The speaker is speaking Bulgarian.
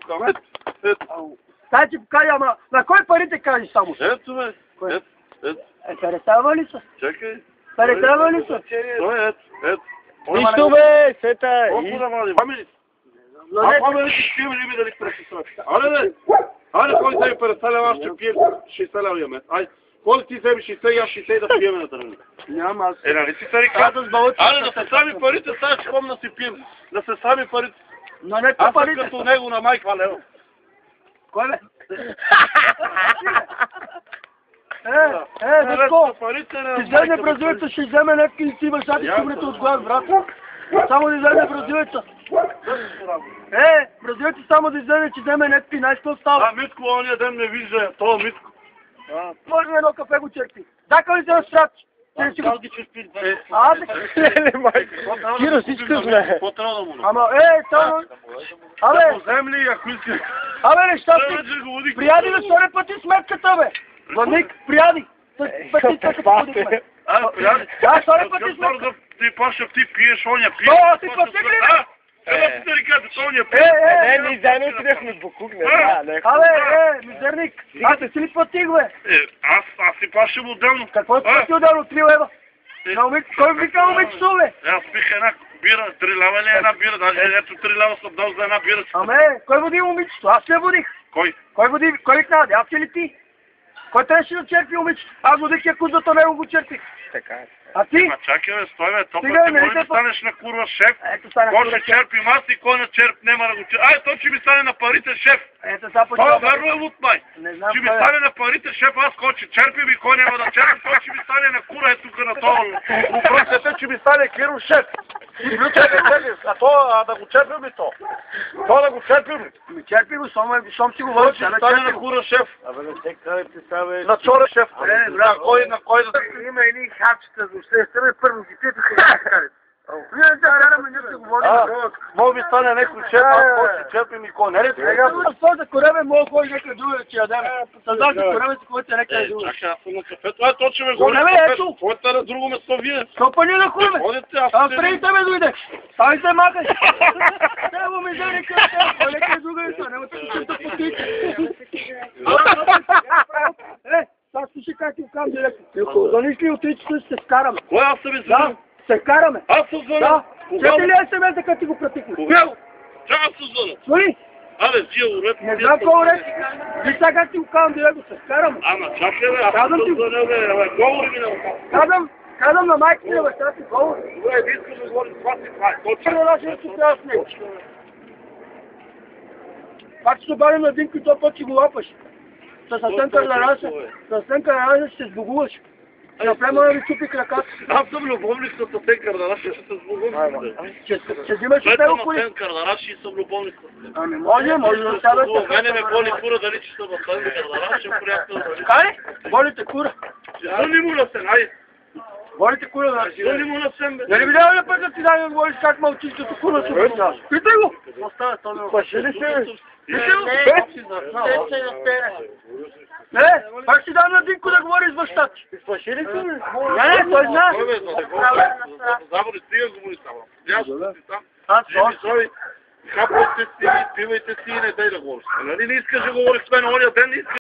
там, ето. Дай ти покажа, ама на кой парите кажеш само? Ето, бе. Ето. Перестава ли са? Чакай. Перестава ли са? Ето. Нищо бе, сета. Колко да вадим? Ама не ще пием ли ми да ни пресисрати? Айде, кой вземи 50 лева, аз ще пием 60 лева имаме. Айде, кой ти вземи 60 и аз 60 да пиеме на тръгне? Няма аз. Нали ти се река? Айде, да се сами парите, сега ще хом да си пием. Да се сами парите. Но не Аз съм парите. като него на майка лева. Кой бе? Дъско, ти вземе бразилеца, ще вземе някакви и си имаш сади кубрите от глас, брат. Само да вземе бразилеца. Бразилеца само да вземе, че вземе някакви, знаеш какво става? Митко, ония ден не вижда, това Митко. Може едно кафе го черпи. Дака ли се на страт? Как ги черпи? Киро, всичко знае. Какво трябва да му направи? Ама, само... Абе, Взем ли, ако иска? абе, нещастни. Прияди да втори пъти сметката, бе. Владник, прияди. Пъти сметката. Прияди. Да, втори пъти сметката. Ти паша, ти пиеш, оня пиеш. О, ти платих ли, бе? Ела ти да рекате, оня пиеш. Не, ние заедно отидехме в Букук, не знае, леко. Абе, мизерник, аз не си ли платих, бе? Аз си пашем отделно. Какво си плати отделно? 3 лева? Кой вика момичето, бе? Аз пих една бира, 3 лева ли една бира, даже ето 3 лева съм дал за една бира. Аме, кой води момичето? Аз не водих. Кой? Кой викна? Аз или ти? Кой трябваше да черпи момичето? Аз водих якузата, него го черпих. Така е. А ти? Чакай, бе, стой, бе, то Стига, ти нали може да те- станеш на курва шеф. Ето стана Кой курва ще черпи маса и кой не черп, няма да го черпи. Ай, то че ми стане на парите шеф. Ето сега Това почва. верно е лут, май. Не знам Че ми кой е. стане на парите шеф, аз кой ще черпи ми, кой няма да черпи, той ще ми стане на кура, е тук на това. Въпросът е, че ми стане Киро шеф. А то, да го черпим ли то? То да го черпим ли? Ми черпи го, щом си Той говориш. ще стане на кура шеф. Абе, не се кавайте сега, бе. На чора шеф. На кой да... Има едни хапчета за обществено, първо ги питаха и ги карат. Вие да караме, ние ще говорим. Мога би стане някой шеф, аз кой ще черпим и кой. Не ли? Сега, за корабе мога кой някъде друга да ти ядем. Създах за корабе си който е някъде друга. Чакай, аз съм на кафето. Ай, то че ме гони Не, на бе, кафето. ето. Кой е на друго место вие? Стопа ни на хуй, бе. Ходите, аз А преди тебе дойде. Ставай се махай. Трябва ми вземе къде, кой някъде друга е това. Няма да се потича. Сега слушай как ти го казвам директно. Звъниш ли отрича, ще се скараме. Кой аз съм Да, извън? се караме. Аз съм звън. Да. Чети ли СМС-а като ти го пратихме? Кога? Чак аз съм звън. Слушай, Абе, тия уред. не знам какво уред. Виж сега как ти го казвам директно, се скараме. Ама чакай, бе, аз съм звън, бе, говори ми на ръка. Казвам на майка си, бе, сега си говори. Добре, не искам да говорим с вас и това. Точно да ще си трябва с него. Пак ще се обадим на Динко и този път си го лапаш. С Асенка Лараша ще се сбогуваш. Напрема да ви чупи краката. Аз съм любовник с Асен Кардараш, ще се сбогувам. Ще взимаш от него коли. Асен Кардараш и съм любовник с Асен. Ами може да сядате. Мене ме боли кура дали че съм Асен Кардараш, ще приятел. Кай? Болите кура. Звъни му на Сен, айде. Болите кура, да. Звъни му на Сен, бе. Не ли видял ли път да ти дай да говориш как мълчиш като кура се питаш? Питай го! Паши ли се, бе? Питай го! Не, пак си дам на Динко да говори с баща ти. Спаши ли се, бе? Не, той знае. Забори, стига го му само. Дясно си там. Аз Живи, хапвайте си, пивайте си и не дай да говориш. Нали не искаш да говориш с мен ония ден, не искаш.